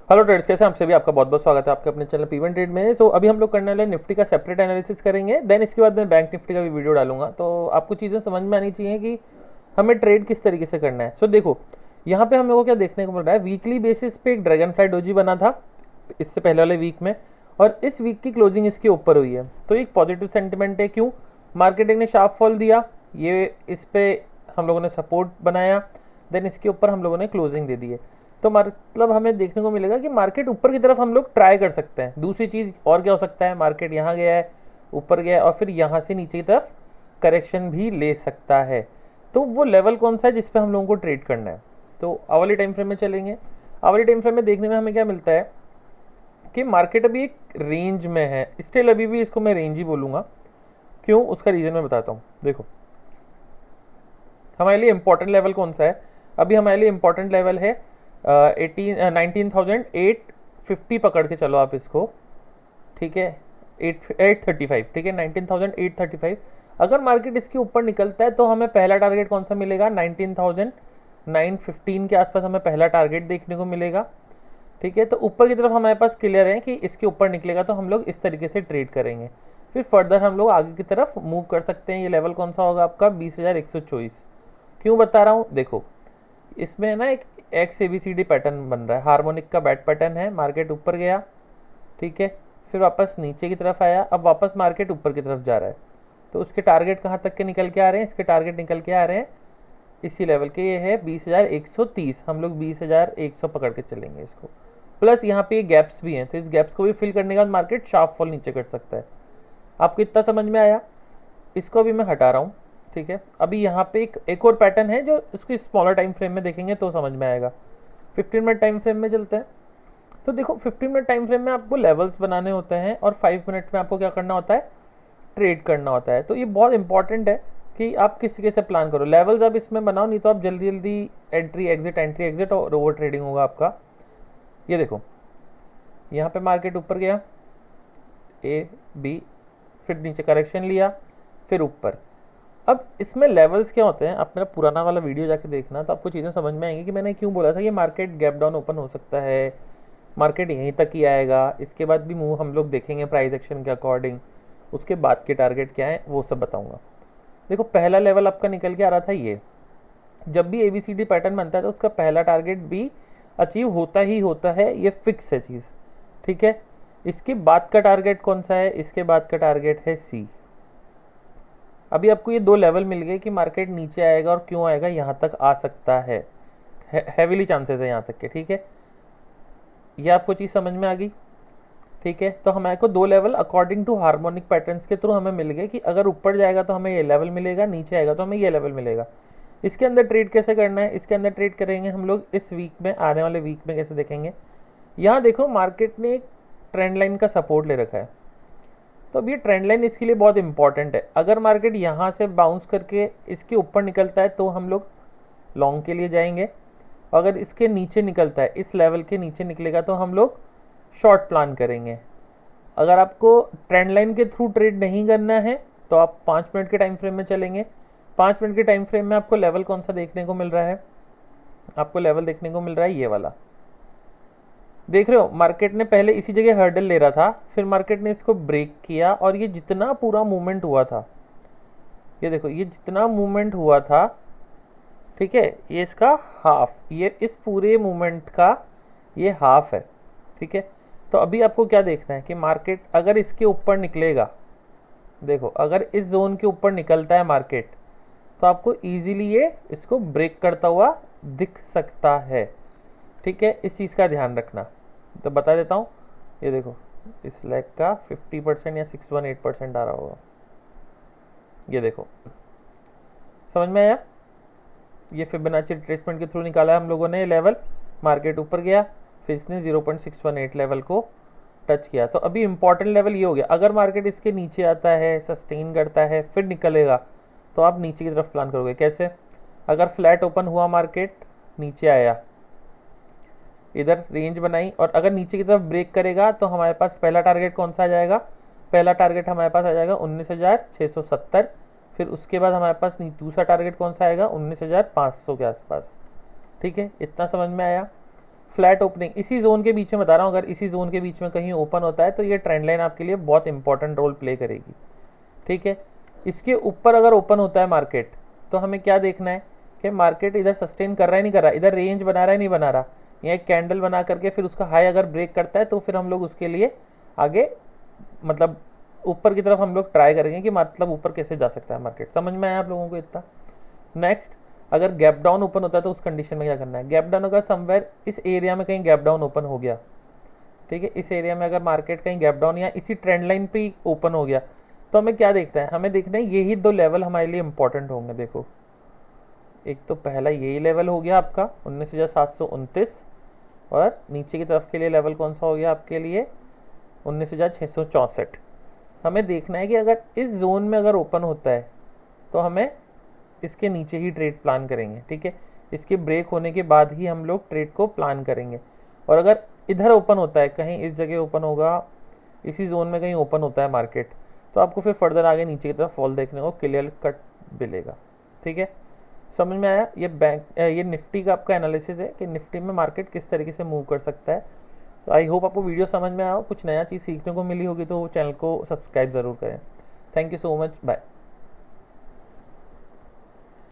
Hello traders, कैसे हैं आप सभी। आपका बहुत बहुत स्वागत है आपके अपने चैनल पीवन ट्रेड में। सो अभी हम लोग करने वाले निफ्टी का सेपरेट एनालिसिस करेंगे, देन इसके बाद मैं बैंक निफ्टी का भी वीडियो डालूंगा। तो आपको चीज़ें समझ में आनी चाहिए कि हमें ट्रेड किस तरीके से करना है। सो देखो, यहाँ पे हम लोगों को क्या देखने को मिल रहा है, वीकली बेसिस पे एक ड्रैगन फ्लाई डोजी बना था इससे पहले वाले वीक में, और इस वीक की क्लोजिंग इसके ऊपर हुई है। तो एक पॉजिटिव सेंटिमेंट है। क्यों? मार्केटिंग ने शार्प फॉल दिया, ये इस पे हम लोगों ने सपोर्ट बनाया, देन इसके ऊपर हम लोगों ने क्लोजिंग दे दी है। तो मतलब हमें देखने को मिलेगा कि मार्केट ऊपर की तरफ हम लोग ट्राई कर सकते हैं। दूसरी चीज़ और क्या हो सकता है, मार्केट यहाँ गया है, ऊपर गया है, और फिर यहाँ से नीचे की तरफ करेक्शन भी ले सकता है। तो वो लेवल कौन सा है जिस पे हम लोगों को ट्रेड करना है। तो आवली टाइम फ्रेम में चलेंगे। आवली टाइम फ्रेम में देखने में हमें क्या मिलता है कि मार्केट अभी एक रेंज में है, स्टिल अभी भी इसको मैं रेंज ही बोलूँगा। क्यों? उसका रीज़न मैं बताता हूँ। देखो, हमारे लिए इंपॉर्टेंट लेवल कौन सा है। अभी हमारे लिए इंपॉर्टेंट लेवल है 19,850 पकड़ के चलो आप इसको, ठीक है। 835, ठीक है, 19,835। अगर मार्केट इसके ऊपर निकलता है तो हमें पहला टारगेट कौन सा मिलेगा, 19,915 के आसपास हमें पहला टारगेट देखने को मिलेगा, ठीक है। तो ऊपर की तरफ हमारे पास क्लियर है कि इसके ऊपर निकलेगा तो हम लोग इस तरीके से ट्रेड करेंगे। फिर फर्दर हम लोग आगे की तरफ मूव कर सकते हैं। ये लेवल कौन सा होगा आपका, 20,124। क्यों बता रहा हूँ, देखो इसमें ना एक एक्स ABCD पैटर्न बन रहा है, हार्मोनिक का बैट पैटर्न है। मार्केट ऊपर गया, ठीक है, फिर वापस नीचे की तरफ आया, अब वापस मार्केट ऊपर की तरफ जा रहा है। तो उसके टारगेट कहाँ तक के निकल के आ रहे हैं, इसके टारगेट निकल के आ रहे हैं इसी लेवल के, ये है 20,130। हम लोग 20,100 पकड़ के चलेंगे इसको। प्लस यहाँ पे गैप्स भी हैं, तो इस गैप्स को भी फिल करने के बाद मार्केट शार्प फॉल नीचे कर सकता है। आपको इतना समझ में आया। इसको अभी मैं हटा रहा हूँ, ठीक है। अभी यहाँ पे एक और पैटर्न है जो इसको स्मॉलर टाइम फ्रेम में देखेंगे तो समझ में आएगा। 15 मिनट टाइम फ्रेम में चलते हैं। तो देखो, 15 मिनट टाइम फ्रेम में आपको लेवल्स बनाने होते हैं और 5 मिनट में आपको क्या करना होता है, ट्रेड करना होता है। तो ये बहुत इंपॉर्टेंट है कि आप किस तरीके से प्लान करो। लेवल्स आप इसमें बनाओ, नहीं तो आप जल्दी जल्दी एंट्री एग्जिट और ओवर ट्रेडिंग होगा आपका। ये देखो, यहाँ पे मार्केट ऊपर गया, A B, फिर नीचे करेक्शन लिया, फिर ऊपर। अब इसमें लेवल्स क्या होते हैं, आप मेरा पुराना वाला वीडियो जाके देखना तो आपको चीज़ें समझ में आएंगी कि मैंने क्यों बोला था कि मार्केट गैप डाउन ओपन हो सकता है, मार्केट यहीं तक ही आएगा, इसके बाद भी मूव हम लोग देखेंगे प्राइस एक्शन के अकॉर्डिंग, उसके बाद के टारगेट क्या है वो सब बताऊंगा। देखो, पहला लेवल आपका निकल के आ रहा था ये। जब भी ABCD पैटर्न बनता है तो उसका पहला टारगेट भी अचीव होता ही होता है, ये फिक्स है चीज़, ठीक है। इसके बाद का टारगेट कौन सा है, इसके बाद का टारगेट है C। अभी आपको ये दो लेवल मिल गए कि मार्केट नीचे आएगा, और क्यों आएगा, यहाँ तक आ सकता है, हैवीली चांसेस है यहाँ तक के, ठीक है। ये आपको चीज़ समझ में आ गई, ठीक है। तो हमारे को दो level according to harmonic patterns के थ्रू हमें मिल गए कि अगर ऊपर जाएगा तो हमें ये लेवल मिलेगा, नीचे आएगा तो हमें ये लेवल मिलेगा। इसके अंदर ट्रेड कैसे करना है, इसके अंदर ट्रेड करेंगे हम लोग इस वीक में, आने वाले वीक में कैसे देखेंगे। यहाँ देखो, मार्केट ने एक ट्रेंड लाइन का सपोर्ट ले रखा है, तो अब ये ट्रेंड लाइन इसके लिए बहुत इंपॉर्टेंट है। अगर मार्केट यहाँ से बाउंस करके इसके ऊपर निकलता है तो हम लोग लॉन्ग के लिए जाएंगे, अगर इसके नीचे निकलता है, इस लेवल के नीचे निकलेगा तो हम लोग शॉर्ट प्लान करेंगे। अगर आपको ट्रेंड लाइन के थ्रू ट्रेड नहीं करना है तो आप 5 मिनट के टाइम फ्रेम में चलेंगे। 5 मिनट के टाइम फ्रेम में आपको लेवल कौन सा देखने को मिल रहा है, आपको लेवल देखने को मिल रहा है ये वाला। देख रहे हो, मार्केट ने पहले इसी जगह हर्डल ले रहा था, फिर मार्केट ने इसको ब्रेक किया, और ये जितना पूरा मूवमेंट हुआ था, ये देखो, ये जितना मूवमेंट हुआ था, ठीक है, ये इसका हाफ, ये इस पूरे मूवमेंट का ये हाफ है, ठीक है। तो अभी आपको क्या देखना है कि मार्केट अगर इसके ऊपर निकलेगा, देखो अगर इस जोन के ऊपर निकलता है मार्केट तो आपको इजीली ये इसको ब्रेक करता हुआ दिख सकता है, ठीक है। इस चीज़ का ध्यान रखना। तो बता देता हूँ, ये देखो, इस लेग का 50% या 618% आ रहा होगा, ये देखो, समझ में आया। ये फिबोनाची रिट्रेसमेंट के थ्रू निकाला है हम लोगों ने लेवल। मार्केट ऊपर गया, फिर इसने 0.618 लेवल को टच किया। तो अभी इंपॉर्टेंट लेवल ये हो गया, अगर मार्केट इसके नीचे आता है, सस्टेन करता है, फिर निकलेगा, तो आप नीचे की तरफ प्लान करोगे। कैसे? अगर फ्लैट ओपन हुआ, मार्केट नीचे आया, इधर रेंज बनाई, और अगर नीचे की तरफ ब्रेक करेगा तो हमारे पास पहला टारगेट कौन सा आ जाएगा, पहला टारगेट हमारे पास आ जाएगा 19,670। फिर उसके बाद हमारे पास दूसरा टारगेट कौन सा आएगा, 19,500 के आसपास, ठीक है। इतना समझ में आया। फ्लैट ओपनिंग इसी जोन के बीच में बता रहा हूँ, अगर इसी जोन के बीच में कहीं ओपन होता है तो ये ट्रेंड लाइन आपके लिए बहुत इंपॉर्टेंट रोल प्ले करेगी। ठीक है, इसके ऊपर अगर ओपन होता है मार्केट तो हमें क्या देखना है कि मार्केट इधर सस्टेन कर रहा है नहीं कर रहा, इधर रेंज बना रहा है नहीं बना रहा, या एक कैंडल बना करके फिर उसका हाई अगर ब्रेक करता है तो फिर हम लोग उसके लिए आगे मतलब ऊपर की तरफ हम लोग ट्राई करेंगे कि मतलब ऊपर कैसे जा सकता है मार्केट। समझ में आया आप लोगों को इतना? नेक्स्ट, अगर गैप डाउन ओपन होता है तो उस कंडीशन में क्या करना है? गैप डाउन अगर समवेयर इस एरिया में कहीं गैप डाउन ओपन हो गया, ठीक है, इस एरिया में अगर मार्केट कहीं गैप डाउन या इसी ट्रेंड लाइन पे ही ओपन हो गया तो हमें क्या देखना है? हमें देखना है यही दो लेवल हमारे लिए इंपॉर्टेंट होंगे। देखो, एक तो पहला यही लेवल हो गया आपका 19,729 और नीचे की तरफ के लिए लेवल कौन सा हो गया आपके लिए 19,664। हमें देखना है कि अगर इस जोन में अगर ओपन होता है तो हमें इसके नीचे ही ट्रेड प्लान करेंगे। ठीक है, इसके ब्रेक होने के बाद ही हम लोग ट्रेड को प्लान करेंगे। और अगर इधर ओपन होता है, कहीं इस जगह ओपन होगा, इसी जोन में कहीं ओपन होता है मार्केट, तो आपको फिर फर्दर आगे नीचे की तरफ फॉल देखने को क्लियर कट मिलेगा। ठीक है, समझ में आया? ये निफ्टी का आपका एनालिसिस है कि निफ्टी में मार्केट किस तरीके से मूव कर सकता है। तो आई होप आपको वीडियो समझ में आया हो, कुछ नया चीज़ सीखने को मिली होगी तो चैनल को सब्सक्राइब ज़रूर करें। Thank you so much, bye.